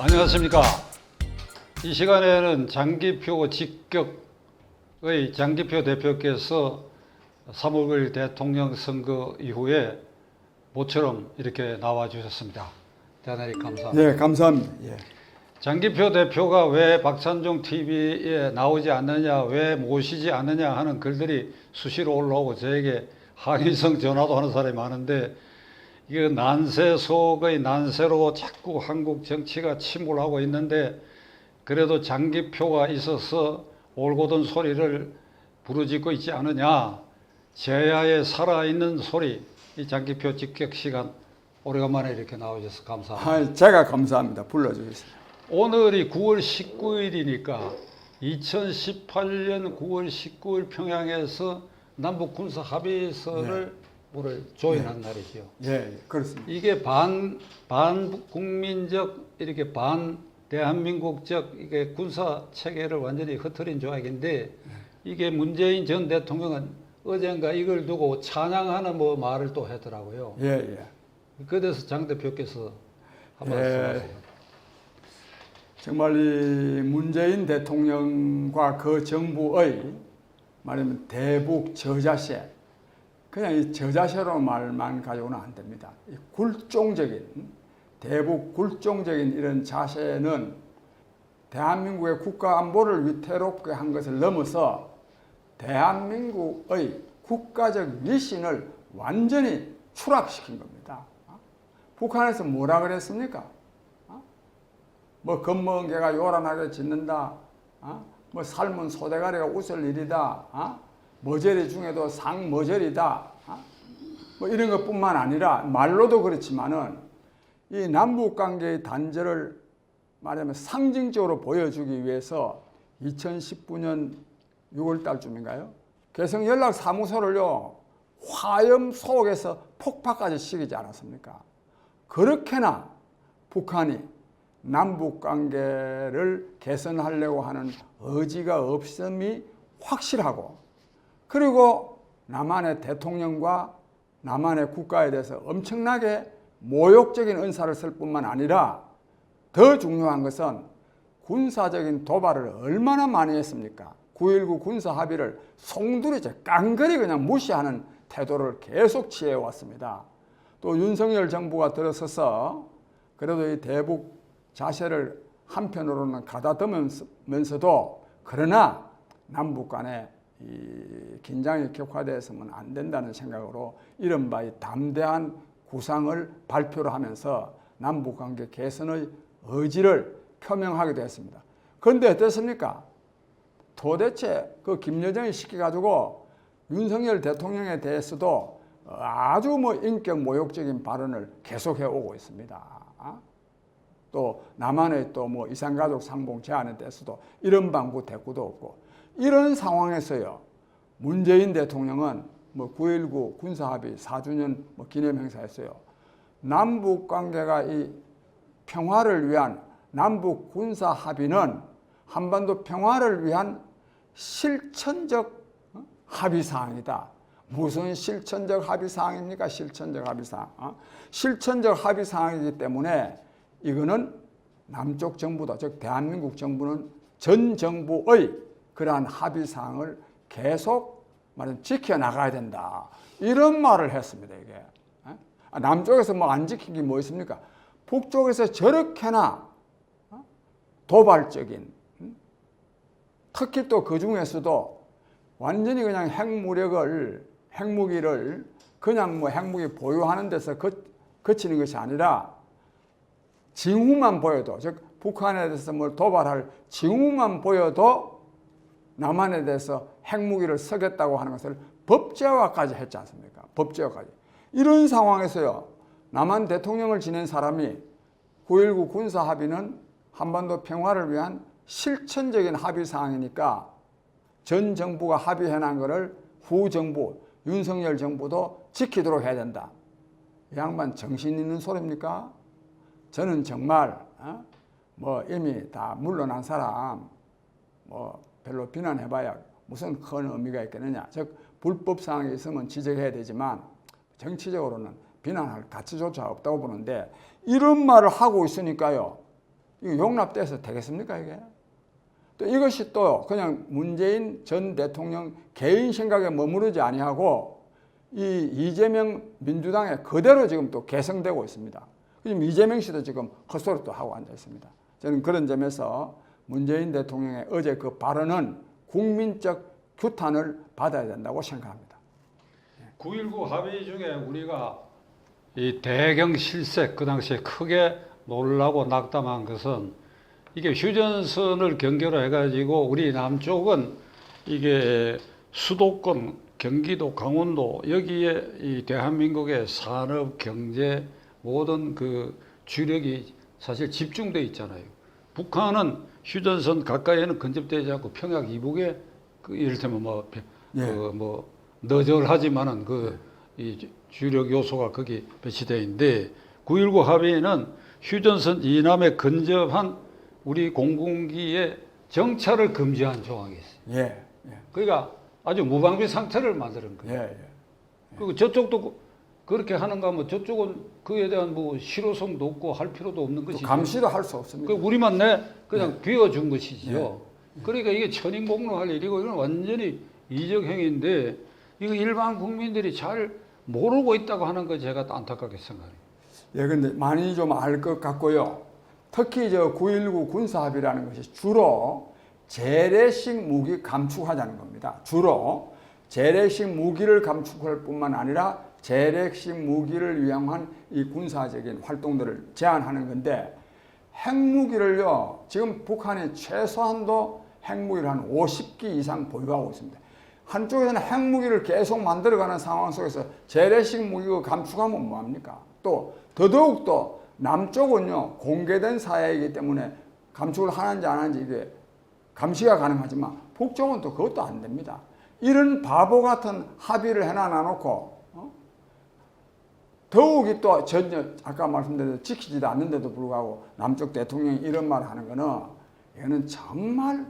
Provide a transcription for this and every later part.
안녕하십니까. 이 시간에는 장기표 직격의 장기표 대표께서 3월 9일 대통령 선거 이후에 모처럼 이렇게 나와 주셨습니다. 대단히 감사합니다. 네, 감사합니다. 예. 장기표 대표가 왜 박찬종 TV에 나오지 않느냐, 왜 모시지 않느냐 하는 글들이 수시로 올라오고 저에게 항의성 전화도 하는 사람이 많은데, 이게 난세 속의 난세로 자꾸 한국 정치가 침몰하고 있는데, 그래도 장기표가 있어서 올곧은 소리를 부르짖고 있지 않느냐, 제야의 살아있는 소리, 이 장기표 직격 시간 오래간만에 이렇게 나오셔서 감사합니다. 제가 감사합니다. 불러주겠습니다. 오늘이 9월 19일이니까 2018년 9월 19일 평양에서 남북 군사 합의서를 오늘 조인한 날이지요. 예, 그렇습니다. 이게 반국민적, 이렇게 대한민국적 이게 군사 체계를 완전히 흐트린 조약인데, 이게 문재인 전 대통령은 어젠가 이걸 두고 찬양하는 말을 또 하더라고요. 예, 예. 그래서 장 대표께서 한 말씀 하세요. 정말 이 문재인 대통령과 그 정부의 말하면 대북 저자세, 그냥 이 저자세로 말만 가지고는 안 됩니다. 이 대북 굴종적인 이런 자세는 대한민국의 국가 안보를 위태롭게 한 것을 넘어서 대한민국의 국가적 미신을 완전히 추락시킨 겁니다. 북한에서 뭐라 그랬습니까? 뭐 겁먹은 개가 요란하게 짖는다. 뭐 삶은 소대가리가 웃을 일이다. 머저리 중에도 상머저리다. 뭐 이런 것뿐만 아니라 말로도 그렇지만은 이 남북관계의 단절을 말하면 상징적으로 보여주기 위해서 2019년 6월 달쯤인가요? 개성연락사무소를요 화염 속에서 폭파까지 시키지 않았습니까? 그렇게나 북한이 남북관계를 개선하려고 하는 의지가 없음이 확실하고, 그리고 남한의 대통령과 남한의 국가에 대해서 엄청나게 모욕적인 언사를 쓸 뿐만 아니라 더 중요한 것은 군사적인 도발을 얼마나 많이 했습니까? 9.19 군사합의를 송두리째 깡그리 그냥 무시하는 태도를 계속 취해왔습니다. 또 윤석열 정부가 들어서서 그래도 이 대북 자세를 한편으로는 가다듬으면서도 그러나 남북 간의 이 긴장이 격화되어서는 안 된다는 생각으로 이른바 이 담대한 구상을 발표를 하면서 남북관계 개선의 의지를 표명하게 되었습니다. 그런데 어떻습니까? 도대체 그 김여정이 시켜가지고 윤석열 대통령에 대해서도 아주 인격 모욕적인 발언을 계속해 오고 있습니다. 또 남한의 또 이산가족 상봉 제안에 대해서도 이런 방구 대꾸도 없고, 이런 상황에서요 문재인 대통령은 9.19 군사합의 4주년 기념행사에서요 남북 관계가 이 평화를 위한 남북 군사 합의는 한반도 평화를 위한 실천적 합의 사항이다. 무슨 실천적 합의 사항입니까? 실천적 합의 사항. 실천적 합의 사항이기 때문에 이거는 남쪽 정부도, 즉 대한민국 정부는 전 정부의 그러한 합의 사항을 계속 지켜나가야 된다. 이런 말을 했습니다. 이게 남쪽에서 안 지킨 게 뭐 있습니까? 북쪽에서 저렇게나 도발적인, 특히 또 그 중에서도 완전히 그냥 핵무기를 그냥 핵무기 보유하는 데서 그치는 것이 아니라 징후만 보여도, 즉 북한에 대해서 도발할 징후만 보여도 남한에 대해서 핵무기를 쓰겠다고 하는 것을 법제화까지 했지 않습니까? 법제화까지. 이런 상황에서요 남한 대통령을 지낸 사람이 9.19 군사합의는 한반도 평화를 위한 실천적인 합의 사항이니까 전 정부가 합의해놓은 것을 후 정부, 윤석열 정부도 지키도록 해야 된다. 이 양반 정신 있는 소리입니까? 저는 정말 이미 다 물러난 사람 별로 비난해봐야 무슨 큰 의미가 있겠느냐. 즉 불법 사항이 있으면 지적해야 되지만 정치적으로는 비난할 가치조차 없다고 보는데, 이런 말을 하고 있으니까요 이거 용납돼서 되겠습니까 이게? 또 이것이 또 그냥 문재인 전 대통령 개인 생각에 머무르지 아니하고 이 이재명 민주당에 그대로 지금 또 개성되고 있습니다. 지금 이재명 씨도 지금 헛소리 또 하고 앉아 있습니다. 저는 그런 점에서 문재인 대통령의 어제 그 발언은 국민적 규탄을 받아야 된다고 생각합니다. 9.19 합의 중에 우리가 이 대경 실색 그 당시에 크게 놀라고 낙담한 것은 이게 휴전선을 경계로 해가지고 우리 남쪽은 이게 수도권, 경기도, 강원도 여기에 이 대한민국의 산업, 경제 모든 그 주력이 사실 집중돼 있잖아요. 북한은 휴전선 가까이에는 근접되지 않고 평양 이북에 그 이를테면 뭐 너절하지만은 이 주력 요소가 거기 배치되어 있는데 9.19 합의는 휴전선 이남에 근접한 우리 공군기의 정찰을 금지한 조항이 있어요. 예. 그러니까 아주 무방비 상태를 만드는 거예요. 예. 그리고 저쪽도 그렇게 하는가 하면 저쪽은 그에 대한 뭐 실효성도 없고 할 필요도 없는 것이죠. 감시도 할 수 없습니다. 우리만 그냥 비워준 것이지요. 그러니까 이게 천인공노할 일이고 이건 완전히 이적 행위인데 이거 일반 국민들이 잘 모르고 있다고 하는 거 제가 안타깝게 생각해요. 예, 근데 많이 좀 알 것 같고요. 특히 저 9.19 군사합의라는 것이 주로 재래식 무기 감축하자는 겁니다. 주로 재래식 무기를 감축할 뿐만 아니라 재래식 무기를 위한 이 군사적인 활동들을 제한하는 건데 핵무기를요, 지금 북한이 최소한도 핵무기를 한 50기 이상 보유하고 있습니다. 한쪽에서는 핵무기를 계속 만들어가는 상황 속에서 재래식 무기가 감축하면 뭐합니까? 또 더더욱더 남쪽은요 공개된 사회이기 때문에 감축을 하는지 안 하는지 이게 감시가 가능하지만 북쪽은 또 그것도 안 됩니다. 이런 바보 같은 합의를 해놔놓고 더욱이 또 전혀 아까 말씀드린 지키지도 않는데도 불구하고 남쪽 대통령이 이런 말을 하는 거는 이거는 정말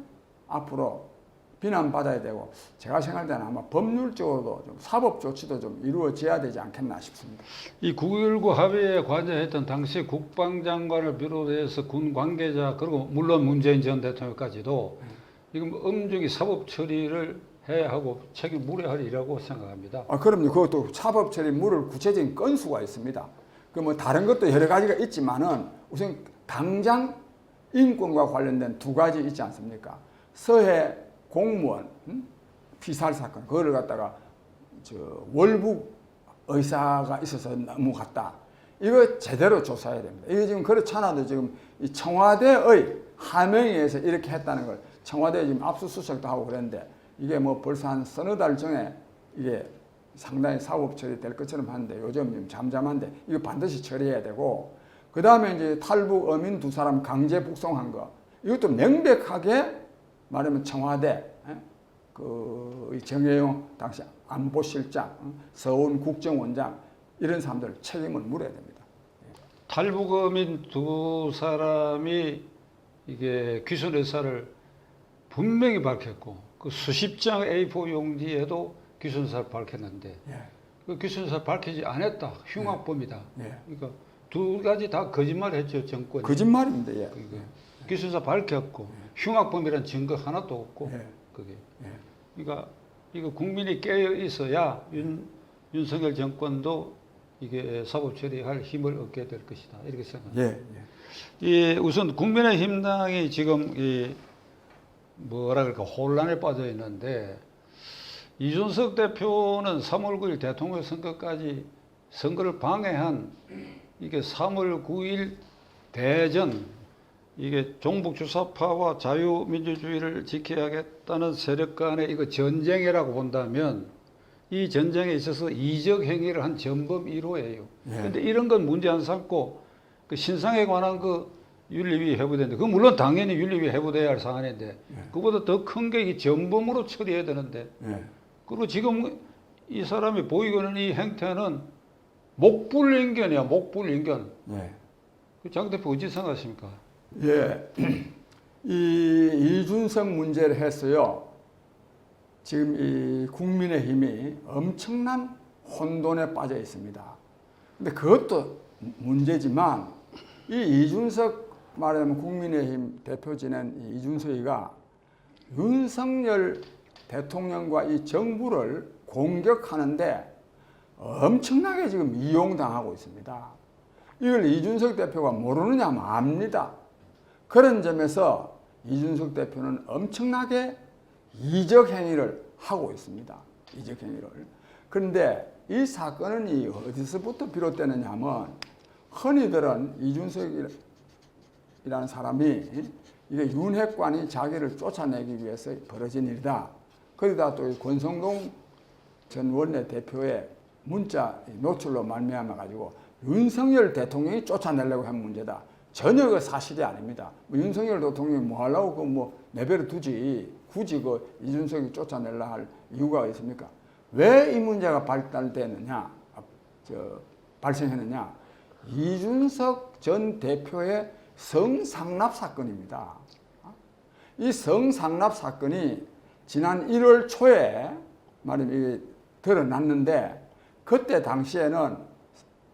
앞으로 비난받아야 되고 제가 생각할 때는 아마 법률적으로도 좀 사법 조치도 좀 이루어져야 되지 않겠나 싶습니다. 이 9.19 합의에 관여했던 당시 국방장관을 비롯해서 군 관계자 그리고 물론 문재인 전 대통령까지도 이건 엄중히 사법 처리를 해야 하고 책임 물어야 할 일이라고 생각합니다. 그럼요. 그것도 사법 처리 물을 구체적인 건수가 있습니다. 그 뭐 다른 것도 여러 가지가 있지만은 우선 당장 인권과 관련된 두 가지 있지 않습니까? 서해 공무원 피살 사건 그거를 갖다가 월북 의사가 있어서 넘어갔다. 이거 제대로 조사해야 됩니다. 이게 지금 그렇잖아도 지금 이 청와대의 하명에서 이렇게 했다는 걸 청와대에 지금 압수수색도 하고 그랬는데 이게 뭐 벌써 한 서너 달 전에 이게 상당히 사법 처리될 것처럼 하는데 요즘 좀 잠잠한데 이거 반드시 처리해야 되고 그 다음에 이제 탈북 어민 두 사람 강제 북송한 거 이것도 명백하게 말하면 청와대 그 정혜용 당시 안보실장 서훈 국정원장 이런 사람들 책임을 물어야 됩니다. 탈북어민 두 사람이 이게 귀순 의사를 분명히 밝혔고 그 수십 장 A4 용지에도 귀순 의사를 밝혔는데 그 귀순 의사를 밝히지 않았다. 흉악범이다. 그러니까 두 가지 다 거짓말했죠 정권이. 거짓말입니다. 귀순 의사 밝혔고 흉악범이라는 증거 하나도 없고 그게. 그러니까 이거 국민이 깨어 있어야 윤석열 정권도 이게 사법 처리할 힘을 얻게 될 것이다 이렇게 생각합니다. 이 우선 국민의힘당이 지금 이 뭐라 그럴까 혼란에 빠져 있는데 이준석 대표는 3월 9일 대통령 선거까지 선거를 방해한 이게 3월 9일 대전 이게 종북주사파와 자유민주주의를 지켜야겠다는 세력 간의 이거 전쟁이라고 본다면 이 전쟁에 있어서 이적 행위를 한 전범 1호예요. 그런데 이런 건 문제 안 삼고 그 신상에 관한 그 윤리위 해부되는데 그 물론 당연히 윤리위 해부돼야 할 사안인데 그보다 더 큰 게 이 전범으로 처리해야 되는데 그리고 지금 이 사람이 보이고 있는 이 행태는 목불인견이야. 목불인견. 장 대표 어찌 생각하십니까? 이준석 문제를 해서요. 지금 이 국민의힘이 엄청난 혼돈에 빠져 있습니다. 근데 그것도 문제지만 이 이준석 말하자면 국민의힘 대표 지낸 이 이준석이가 윤석열 대통령과 이 정부를 공격하는데 엄청나게 지금 이용당하고 있습니다. 이걸 이준석 대표가 모르느냐 하면 압니다. 그런 점에서 이준석 대표는 엄청나게 이적 행위를 하고 있습니다. 이적 행위를. 그런데 이 사건은 어디서부터 비롯되느냐 하면 흔히들은 이준석이라는 사람이 이게 윤핵관이 자기를 쫓아내기 위해서 벌어진 일이다. 거기다 또 권성동 전 원내대표의 문자 노출로 말미암아 가지고 윤석열 대통령이 쫓아내려고 한 문제다. 전혀 그 사실이 아닙니다. 윤석열 대통령이 뭐 하려고 내버려 두지 굳이 이준석이 쫓아내려 할 이유가 있습니까? 왜 이 문제가 발생했느냐? 이준석 전 대표의 성상납 사건입니다. 이 성상납 사건이 지난 1월 초에 말하자면 드러났는데 그때 당시에는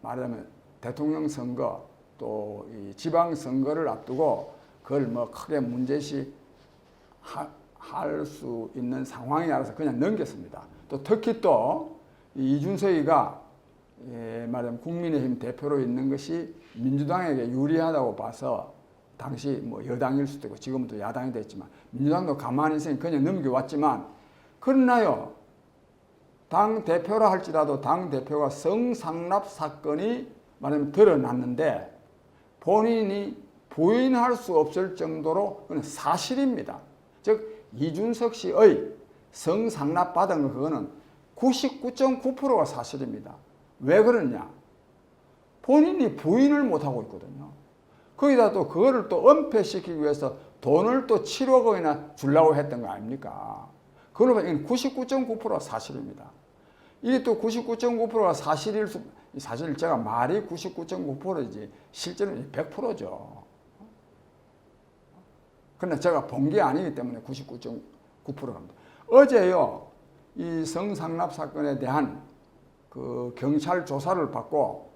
말하자면 대통령 선거 또 이 지방 선거를 앞두고 그걸 크게 문제시 할 수 있는 상황이라서 그냥 넘겼습니다. 또 특히 또 이준석이가 말하자면 국민의힘 대표로 있는 것이 민주당에게 유리하다고 봐서 당시 여당일 수도 있고 지금은 또 야당이 됐지만 민주당도 가만히 있으니 그냥 넘겨왔지만 그러나요 당 대표라 할지라도 당 대표가 성상납 사건이 말하자면 드러났는데 본인이 부인할 수 없을 정도로 그건 사실입니다. 즉 이준석 씨의 성상납 받은 거 그거는 99.9%가 사실입니다. 왜 그러냐? 본인이 부인을 못하고 있거든요. 거기다 또 그거를 또 은폐시키기 위해서 돈을 또 7억 원이나 주려고 했던 거 아닙니까? 그걸로 보면 99.9%가 사실입니다. 이게 또 99.9%가 사실 제가 말이 99.9%이지 실제는 100%죠. 그러나 제가 본 게 아니기 때문에 99.9%입니다. 어제요, 이 성상납 사건에 대한 그 경찰 조사를 받고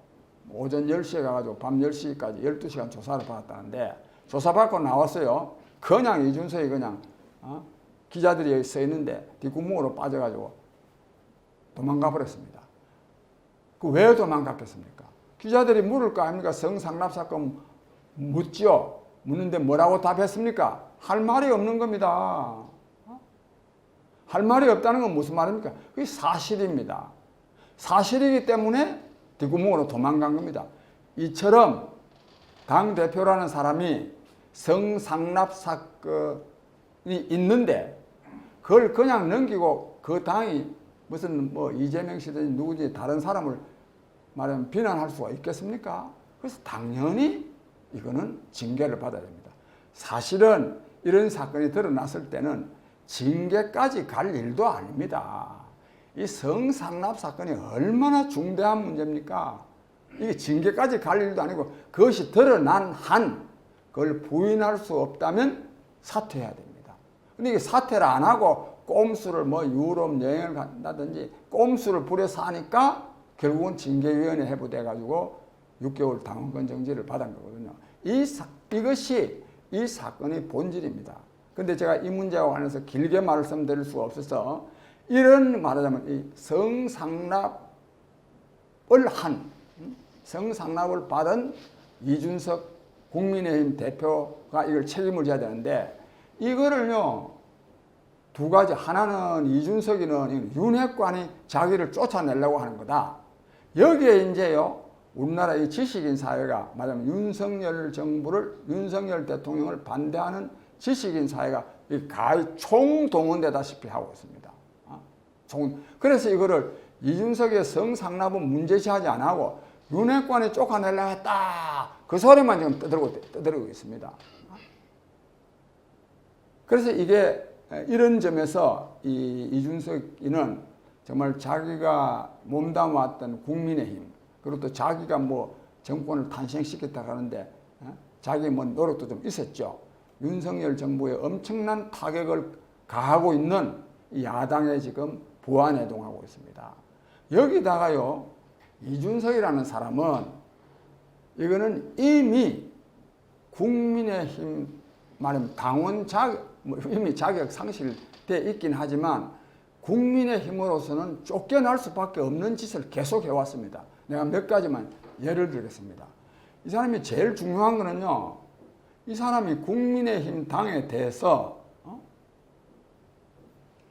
오전 10시에 가가지고 밤 10시까지 12시간 조사를 받았다는데 조사받고 나왔어요. 그냥 이준석이 그냥 기자들이 여기 서 있는데 뒷구멍으로 빠져가지고 도망가 버렸습니다. 그 왜 도망갔겠습니까? 기자들이 물을 거 아닙니까? 성상납 사건 묻죠. 묻는데 뭐라고 답했습니까? 할 말이 없는 겁니다. 할 말이 없다는 건 무슨 말입니까? 그게 사실입니다. 사실이기 때문에 뒷구멍으로 도망간 겁니다. 이처럼 당대표라는 사람이 성상납 사건이 있는데 그걸 그냥 넘기고 그 당이 무슨 이재명 씨든지 누구든지 다른 사람을 말하면 비난할 수가 있겠습니까? 그래서 당연히 이거는 징계를 받아야 됩니다. 사실은 이런 사건이 드러났을 때는 징계까지 갈 일도 아닙니다. 이 성상납 사건이 얼마나 중대한 문제입니까? 이게 징계까지 갈 일도 아니고 그것이 드러난 한 그걸 부인할 수 없다면 사퇴해야 됩니다. 근데 이게 사퇴를 안 하고 꼼수를 유럽 여행을 간다든지 꼼수를 부려서 하니까 결국은 징계위원회 해부돼 가지고 6개월 당원권 정지를 받은 거거든요. 이것이 이 사건의 본질입니다. 근데 제가 이 문제와 관해서 길게 말씀드릴 수가 없어서 이런 말하자면 이 성상납을 받은 이준석 국민의힘 대표가 이걸 책임을 져야 되는데 이거를요 두 가지 하나는 이준석이는 윤핵관이 자기를 쫓아내려고 하는 거다. 여기에 이제요 우리나라 이 지식인 사회가 말하자면 윤석열 대통령을 반대하는 지식인 사회가 가히 총동원되다시피 하고 있습니다. 그래서 이거를 이준석의 성상납은 문제시하지 안 하고 윤핵관이 쫓아내려고 했다. 그 소리만 지금 떠들고 있습니다. 그래서 이게 이런 점에서 이준석이는 정말 자기가 몸담았던 국민의힘 그리고 또 자기가 정권을 탄생시켰다고 하는데 자기 노력도 좀 있었죠. 윤석열 정부에 엄청난 타격을 가하고 있는 이 야당에 지금 부안해동하고 있습니다. 여기다가요 이준석이라는 사람은 이거는 이미 국민의힘 말하면 당원 자격 이미 자격 상실돼 있긴 하지만 국민의힘으로서는 쫓겨날 수밖에 없는 짓을 계속 해왔습니다. 내가 몇 가지만 예를 들겠습니다. 이 사람이 제일 중요한 거는요. 이 사람이 국민의힘 당에 대해서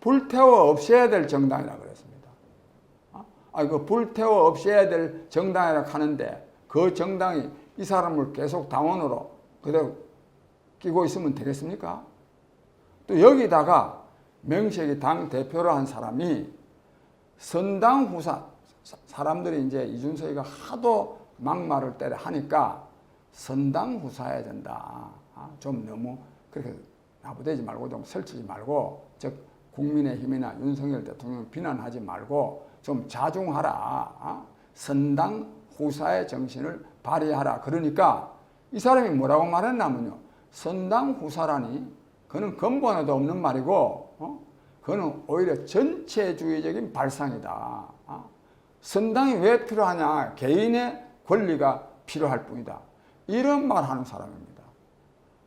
불태워 없애야 될 정당이라고 그랬습니다. 그 불태워 없애야 될 정당이라고 하는데 그 정당이 이 사람을 계속 당원으로 그대로 끼고 있으면 되겠습니까? 또 여기다가 명색이 당 대표로 한 사람이 선당 후사 사람들이 이제 이준석이가 하도 막말을 때려 하니까 선당 후사해야 된다. 좀 너무 그렇게 나부대지 말고 좀 설치지 말고 즉 국민의힘이나 윤석열 대통령 비난하지 말고 좀 자중하라. 선당 후사의 정신을 발휘하라. 그러니까 이 사람이 뭐라고 말했냐면요. 선당 후사라니 그는 근본에도 없는 말이고 그는 오히려 전체주의적인 발상이다. 선당이 왜 필요하냐. 개인의 권리가 필요할 뿐이다. 이런 말 하는 사람입니다.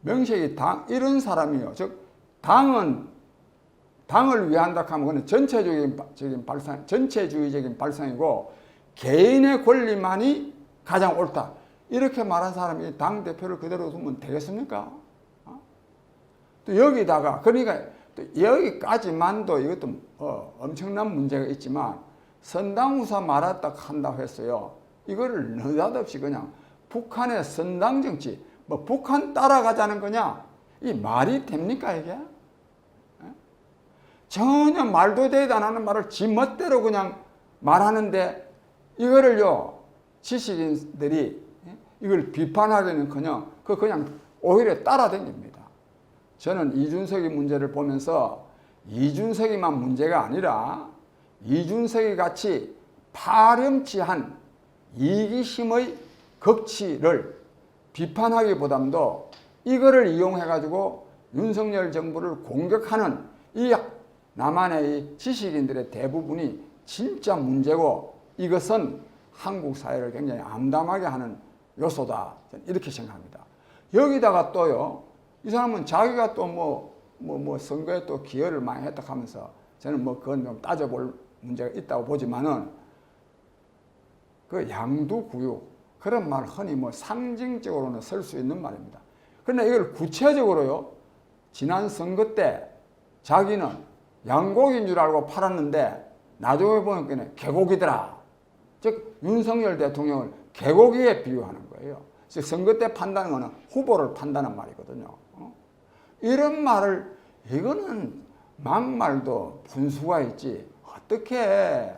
명색이 이런 사람이요. 즉 당을 위한다 하면 그는 전체주의적인 발상이고 개인의 권리만이 가장 옳다. 이렇게 말한 사람이 당대표를 그대로 두면 되겠습니까? 또 여기다가 그러니까 또 여기까지만도 이것도 엄청난 문제가 있지만 선당후사 말았다 한다고 했어요. 이거를 느닷없이 그냥 북한의 선당 정치 뭐 북한 따라가자는 거냐? 이 말이 됩니까 이게? 전혀 말도 되지 않는 말을 지 멋대로 그냥 말하는데 이거를요 지식인들이 이걸 비판하려는커녕 그냥 오히려 따라다닙니다. 저는 이준석이 문제를 보면서 이준석이만 문제가 아니라 이준석이 같이 파렴치한 이기심의 극치를 비판하기보담도 이거를 이용해가지고 윤석열 정부를 공격하는 이 남한의 이 지식인들의 대부분이 진짜 문제고 이것은 한국 사회를 굉장히 암담하게 하는 요소다. 저는 이렇게 생각합니다. 여기다가 또요, 이 사람은 자기가 또 뭐 선거에 또 기여를 많이 했다 하면서 저는 뭐 그건 좀 따져볼 문제가 있다고 보지만은 그 양두구육 그런 말 흔히 뭐 상징적으로는 쓸 수 있는 말입니다. 그런데 이걸 구체적으로요, 지난 선거 때 자기는 양고기인 줄 알고 팔았는데 나중에 보니까 개고기더라. 즉 윤석열 대통령을 개고기에 비유하는 거예요. 즉 선거 때 판다는 거는 후보를 판다는 말이거든요. 이런 말을 이거는 막말도 분수가 있지 어떻게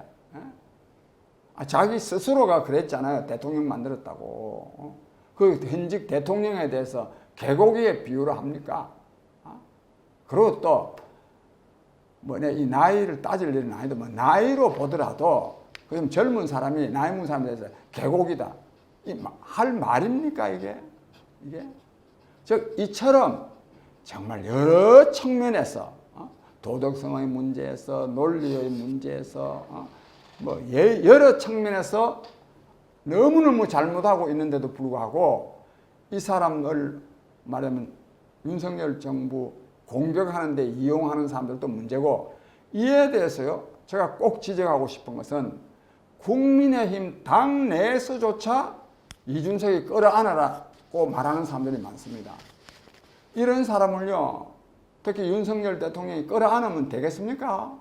자기 스스로가 그랬잖아요. 대통령 만들었다고. 그 현직 대통령에 대해서 개고기에 비유를 합니까? 그리고 또 이 나이를 따질 일은 아닌데 나이로 보더라도 그럼 젊은 사람이 나이 먹은 사람에 대해서 개고기다. 할 말입니까 이게? 즉 이처럼 정말 여러 측면에서 도덕성의 문제에서 논리의 문제에서 여러 측면에서 너무너무 잘못하고 있는데도 불구하고 이 사람을 말하면 윤석열 정부 공격하는 데 이용하는 사람들도 문제고 이에 대해서요 제가 꼭 지적하고 싶은 것은 국민의힘 당 내에서조차 이준석이 끌어안으라고 말하는 사람들이 많습니다. 이런 사람을요 특히 윤석열 대통령이 끌어안으면 되겠습니까?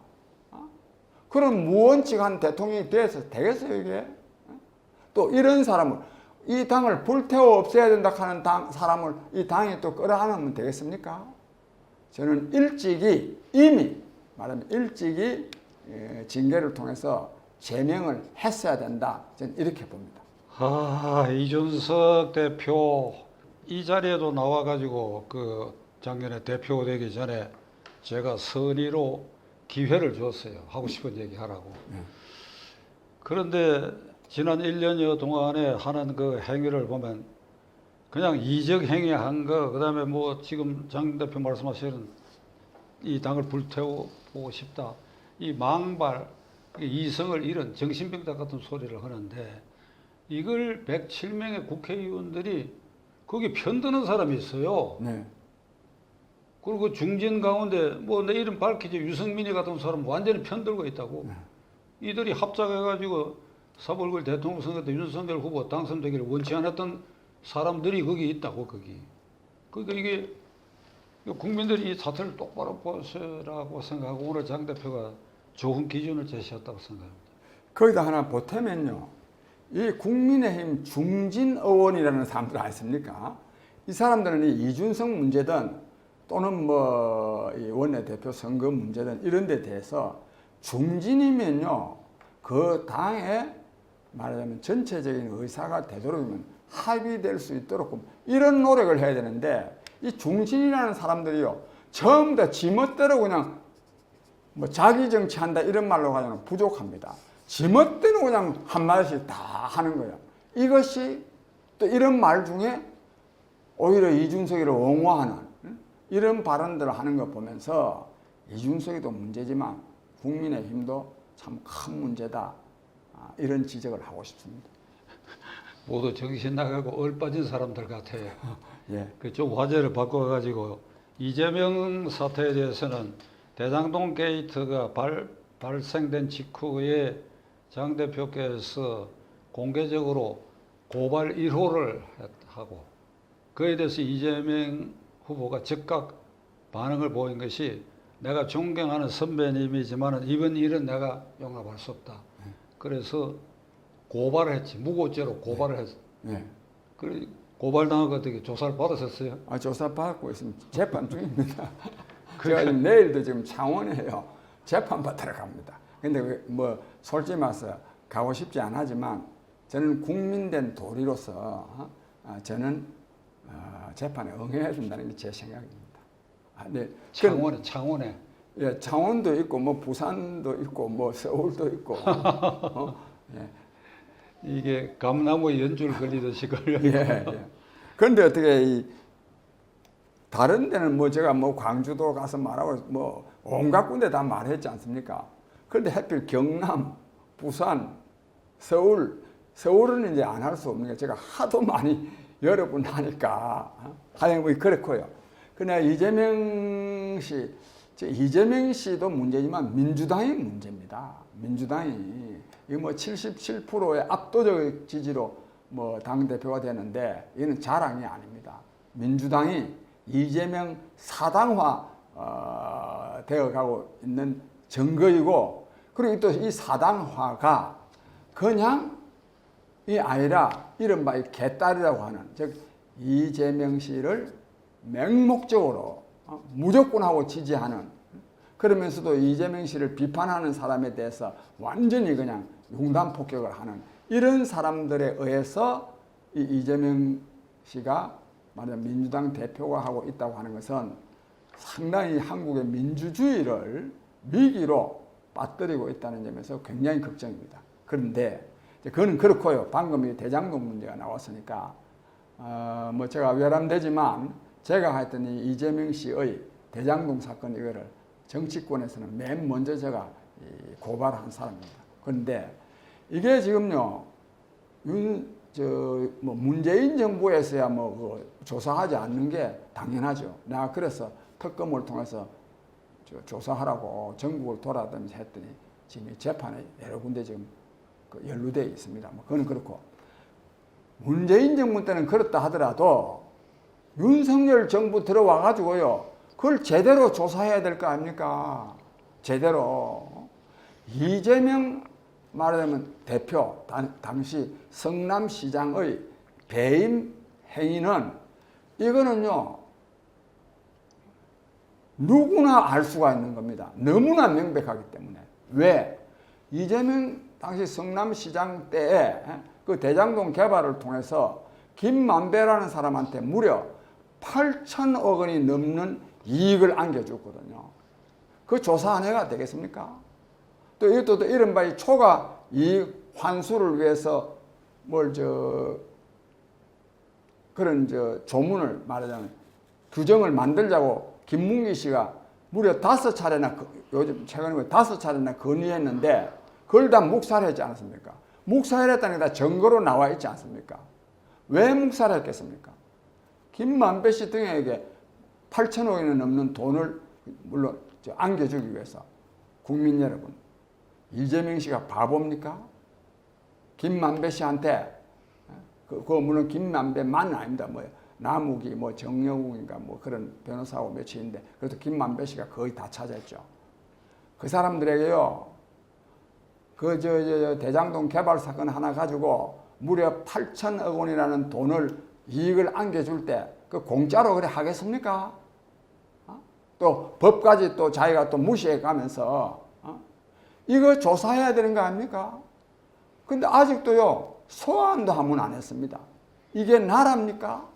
그럼 무원칙한 대통령이 돼서 되겠어요 이게? 또 이런 사람을 이 당을 불태워 없애야 된다 하는 사람을 이 당이 또 끌어안으면 되겠습니까? 저는 이미 징계를 통해서 제명을 했어야 된다. 저는 이렇게 봅니다. 이준석 대표 이 자리에도 나와가지고 그 작년에 대표 되기 전에 제가 선의로 기회를 줬어요. 하고 싶은 얘기 하라고. 그런데 지난 1년여 동안에 하는 그 행위를 보면 그냥 이적 행위한 거, 그 다음에 지금 장 대표 말씀하시는 이 당을 불태우고 싶다. 이 망발, 이성을 잃은 정신병자 같은 소리를 하는데 이걸 107명의 국회의원들이 거기 편드는 사람이 있어요. 네. 그리고 중진 가운데 뭐 내 이름 밝히지 유승민이 같은 사람 완전히 편들고 있다고. 이들이 합작해가지고 사벌굴 대통령 선거 때 윤석열 후보 당선되기를 원치 않았던 사람들이 거기 있다고 거기. 그러니까 이게 국민들이 이 사태를 똑바로 보시라고 생각하고 오늘 장 대표가 좋은 기준을 제시했다고 생각합니다. 거기다 하나 보태면요. 이 국민의힘 중진 의원이라는 사람들 아십니까? 이 사람들은 이 이준석 문제든 또는 뭐 이 원내대표 선거 문제든 이런 데 대해서 중진이면요. 그 당의 말하자면 전체적인 의사가 되도록이면 합의될 수 있도록 이런 노력을 해야 되는데 이 중진이라는 사람들이요. 전부 다 지멋대로 그냥 뭐 자기 정치한다 이런 말로 가지고는 부족합니다. 지멋대로 그냥 한마디씩 다 하는 거예요. 이것이 또 이런 말 중에 오히려 이준석이를 옹호하는 이런 발언들을 하는 거 보면서 이준석이도 문제지만 국민의힘도 참 큰 문제다. 이런 지적을 하고 싶습니다. 모두 정신 나가고 얼빠진 사람들 같아요. 예. 그 좀 화제를 바꿔가지고 이재명 사태에 대해서는 대장동 게이트가 발생된 직후에 장 대표께서 공개적으로 고발 1호를 하고 그에 대해서 이재명 후보가 즉각 반응을 보인 것이 내가 존경하는 선배님이지만 이번 일은 내가 용납할 수 없다. 그래서 고발을 했지. 무고죄로 고발을 했어. 네. 그래 고발당하고 어떻게 조사를 받으셨어요? 조사 받고 있습니다. 재판 중입니다. 제가 지금 내일도 지금 창원에요. 재판 받으러 갑니다. 근데 뭐 솔직히 말해서 가고 싶지 않지만 저는 국민된 도리로서 저는 재판에 응해야 된다는 게 제 생각입니다. 네. 창원에. 예, 창원도 있고 뭐 부산도 있고 뭐 서울도 있고. 예. 이게 감나무 연줄 걸리듯이 걸려. 예, 예. 그런데 어떻게 다른 데는 뭐 제가 뭐 광주도 가서 말하고 뭐 온갖 군데 다 말했지 않습니까? 그런데 하필 경남, 부산, 서울은 이제 안 할 수 없는 게 제가 하도 많이 여러 번 하니까 하여간 뭐 그렇고요. 그러나 이재명 씨도 문제지만 민주당이 문제입니다. 민주당이 이거 뭐 77%의 압도적 지지로 뭐 당대표가 되는데 이거는 자랑이 아닙니다. 민주당이 이재명 사당화 되어가고 있는 증거이고 그리고 또 이 사당화가 그냥 이 아니라 이른바 이 개딸이라고 하는 즉 이재명 씨를 맹목적으로 무조건 하고 지지하는 그러면서도 이재명 씨를 비판하는 사람에 대해서 완전히 그냥 융단 폭격을 하는 이런 사람들에 의해서 이 이재명 씨가 말하자면 민주당 대표가 하고 있다고 하는 것은 상당히 한국의 민주주의를 위기로 빠뜨리고 있다는 점에서 굉장히 걱정입니다. 그런데 그거는 그렇고요. 방금 이 대장동 문제가 나왔으니까 뭐 제가 외람되지만 제가 하여튼 이 이재명 씨의 대장동 사건 이거를 정치권에서는 맨 먼저 제가 고발한 사람입니다. 그런데 이게 지금요, 뭐 문재인 정부에서야 뭐 조사하지 않는 게 당연하죠. 내가 그래서 특검을 통해서 조사하라고 전국을 돌아다니면서 했더니 지금 재판에 여러 군데 지금 연루되어 있습니다. 뭐 그건 그렇고 문재인 정부 때는 그렇다 하더라도 윤석열 정부 들어와 가지고요. 그걸 제대로 조사해야 될 거 아닙니까? 제대로. 이재명 말하자면 대표, 당시 성남시장의 배임 행위는 이거는요. 누구나 알 수가 있는 겁니다. 너무나 명백하기 때문에. 왜? 이재명 당시 성남시장 때에 그 대장동 개발을 통해서 김만배라는 사람한테 무려 8천억 원이 넘는 이익을 안겨줬거든요. 그 조사 안 해가 되겠습니까? 또 이것도 이른바 이 초과 이익 환수를 위해서 그런 조문을 말하자면 규정을 만들자고 김문기 씨가 무려 5차례나 요즘 최근에 5차례나 건의했는데 그걸 다 묵살했지 않습니까? 묵살했다는 게 다 증거로 나와 있지 않습니까? 왜 묵살했겠습니까? 김만배 씨 등에게 8천억이나 넘는 돈을 물론 안겨주기 위해서 국민 여러분, 이재명 씨가 바보입니까? 김만배 씨한테 그거 물론 김만배만 아닙니다. 뭐 남욱이 뭐 정영욱인가 뭐 그런 변호사하고 며칠인데 그래도 김만배 씨가 거의 다 찾았죠. 그 사람들에게요. 그 대장동 개발 사건 하나 가지고 무려 8천억 원이라는 돈을 이익을 안겨줄 때 그 공짜로 그래 하겠습니까? 또 법까지 또 자기가 또 무시해 가면서 이거 조사해야 되는 거 아닙니까? 근데 아직도요 소환도 한 번 안 했습니다. 이게 나라입니까?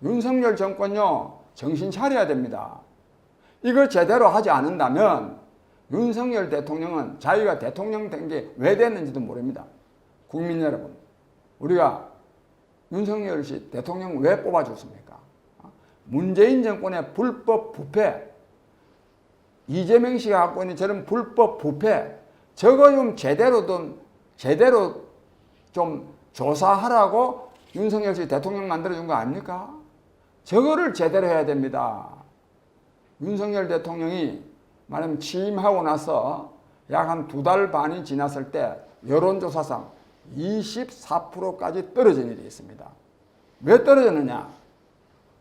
윤석열 정권요 정신 차려야 됩니다. 이걸 제대로 하지 않는다면 윤석열 대통령은 자기가 대통령 된 게 왜 됐는지도 모릅니다. 국민 여러분, 우리가 윤석열 씨 대통령 왜 뽑아줬습니까? 문재인 정권의 불법 부패, 이재명 씨가 갖고 있는 저런 불법 부패, 저거 좀 제대로 좀 조사하라고 윤석열 씨 대통령 만들어준 거 아닙니까? 저거를 제대로 해야 됩니다. 윤석열 대통령이 말하면 취임하고 나서 약 한 2달 반이 지났을 때 여론조사상 24%까지 떨어진 일이 있습니다. 왜 떨어졌느냐?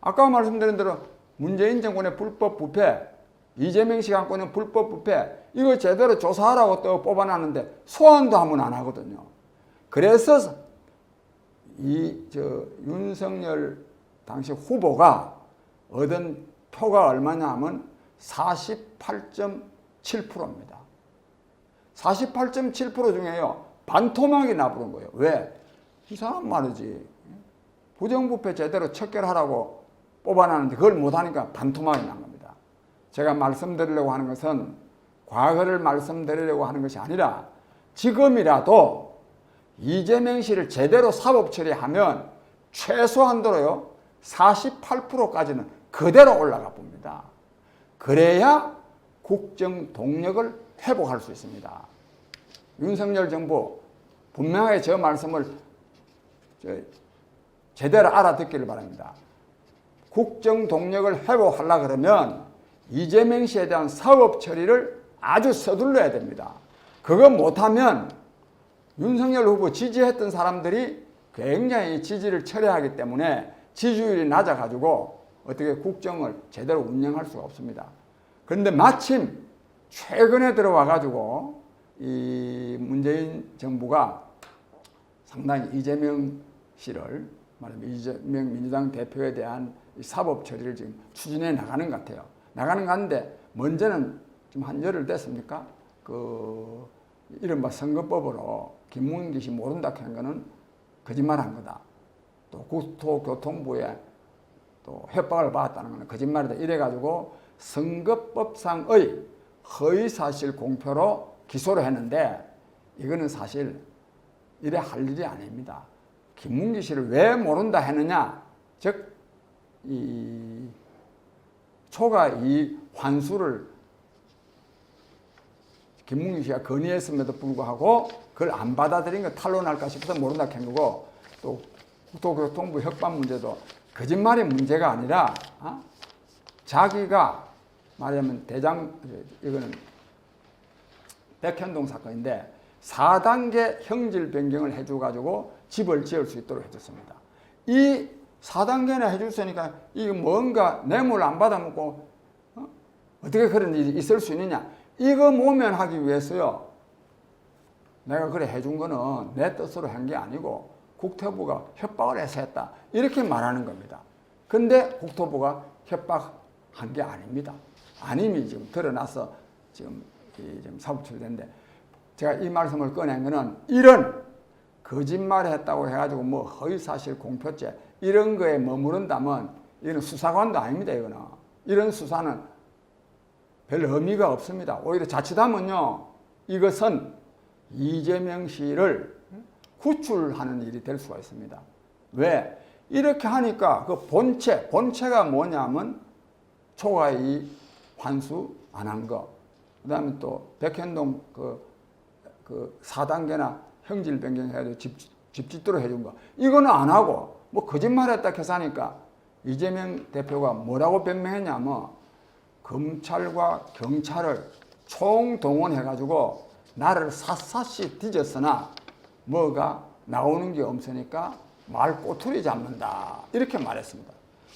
아까 말씀드린 대로 문재인 정권의 불법 부패, 이재명 씨가 갖고 있는 불법 부패, 이거 제대로 조사하라고 또 뽑아놨는데 소환도 한 번 안 하거든요. 그래서 윤석열 당시 후보가 얻은 표가 얼마냐 하면 48.7%입니다. 48.7% 중에요. 반토막이 나부른 거예요. 왜? 이상한 말이지. 부정부패 제대로 척결하라고 뽑아놨는데 그걸 못하니까 반토막이 난 겁니다. 제가 말씀드리려고 하는 것은 과거를 말씀드리려고 하는 것이 아니라 지금이라도 이재명 씨를 제대로 사법 처리하면 최소한도로요 48%까지는 그대로 올라가 봅니다. 그래야 국정 동력을 회복할 수 있습니다. 윤석열 정부 분명하게 저 말씀을 제대로 알아듣기를 바랍니다. 국정 동력을 회복하려고 그러면 이재명 씨에 대한 사법 처리를 아주 서둘러야 됩니다. 그거 못하면 윤석열 후보 지지했던 사람들이 굉장히 지지를 철회하기 때문에 지지율이 낮아가지고 어떻게 국정을 제대로 운영할 수가 없습니다. 그런데 마침 최근에 들어와가지고 이 문재인 정부가 상당히 이재명 씨를 말하면 이재명 민주당 대표에 대한 사법 처리를 지금 추진해 나가는 것 같아요. 나가는 것 같은데 먼저는 좀 한 열흘 됐습니까? 그 이른바 선거법으로 김문기 씨 모른다 하는 거는 거짓말한 거다. 또 국토교통부에 또 협박을 받았다는 거는 거짓말이다. 이래가지고 선거법상의 허위사실 공표로 기소를 했는데 이거는 사실 이래 할 일이 아닙니다. 김문기 씨를 왜 모른다 했느냐? 즉, 이 초과 이 환수를 김문기 씨가 건의했음에도 불구하고 그걸 안 받아들인 거 탄론할까 싶어서 모른다 한 거고 또 국토교통부 협박 문제도 거짓말이 문제가 아니라 자기가 말하자면 이거는 백현동 사건인데 4단계 형질 변경을 해줘가지고 집을 지을 수 있도록 해줬습니다. 이 4단계나 해줬으니까 이게 뭔가 뇌물 안 받아먹고 어떻게 그런 일이 있을 수 있느냐? 이거 모면하기 위해서요. 내가 그래 해준 거는 내 뜻으로 한 게 아니고 국토부가 협박을 해서 했다. 이렇게 말하는 겁니다. 근데 국토부가 협박한 게 아닙니다. 아님이 지금 드러나서 지금 사법 처리됐는데 제가 이 말씀을 꺼낸 거는 이런 거짓말을 했다고 해가지고 뭐 허위사실 공표죄 이런 거에 머무른다면 이건 수사관도 아닙니다. 이런 수사는 별 의미가 없습니다. 오히려 자칫하면요 이것은 이재명 씨를 구출하는 일이 될 수가 있습니다. 왜? 이렇게 하니까 그 본체가 뭐냐면 초과이 환수 안 한 거. 그 다음에 또 백현동 그 4단계나 형질 변경해가지고 집 짓도록 해준 거. 이거는 안 하고 뭐 거짓말했다 해서 하니까 이재명 대표가 뭐라고 변명했냐면 검찰과 경찰을 총동원해가지고 나를 샅샅이 뒤졌으나 뭐가 나오는 게 없으니까 말 꼬투리 잡는다 이렇게 말했습니다.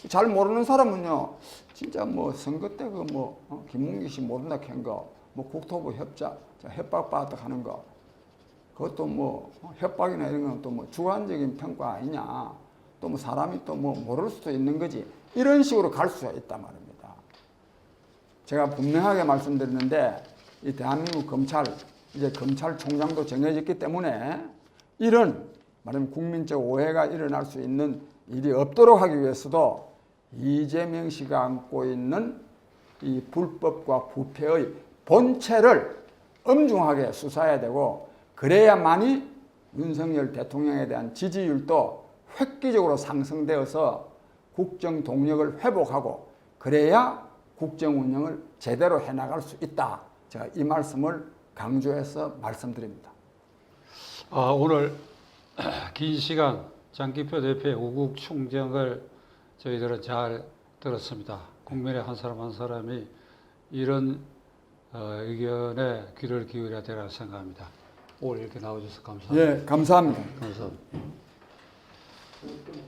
잘 모르는 사람은요 진짜 뭐 선거 때 그 뭐 김문기 씨 모른다 한 거, 뭐 국토부 협박 받았다 하는 거, 그것도 뭐 협박이나 이런 건 또 뭐 주관적인 평가 아니냐, 또 뭐 사람이 또 뭐 모를 수도 있는 거지, 이런 식으로 갈 수가 있단 말입니다. 제가 분명하게 말씀드렸는데 이 대한민국 검찰, 이제 검찰총장도 정해졌기 때문에 이런 말하면 국민적 오해가 일어날 수 있는 일이 없도록 하기 위해서도 이재명 씨가 안고 있는 이 불법과 부패의 본체를 엄중하게 수사해야 되고, 그래야만이 윤석열 대통령에 대한 지지율도 획기적으로 상승되어서 국정 동력을 회복하고, 그래야 국정 운영을 제대로 해나갈 수 있다. 제가 이 말씀을 강조해서 말씀드립니다. 오늘 긴 시간 장기표 대표의 우국 충정을 저희들은 잘 들었습니다. 국민의 한 사람 한 사람이 이런 의견에 귀를 기울여야 되라 생각합니다. 오늘 이렇게 나와주셔서 감사합니다. 예, 감사합니다. 감사합니다.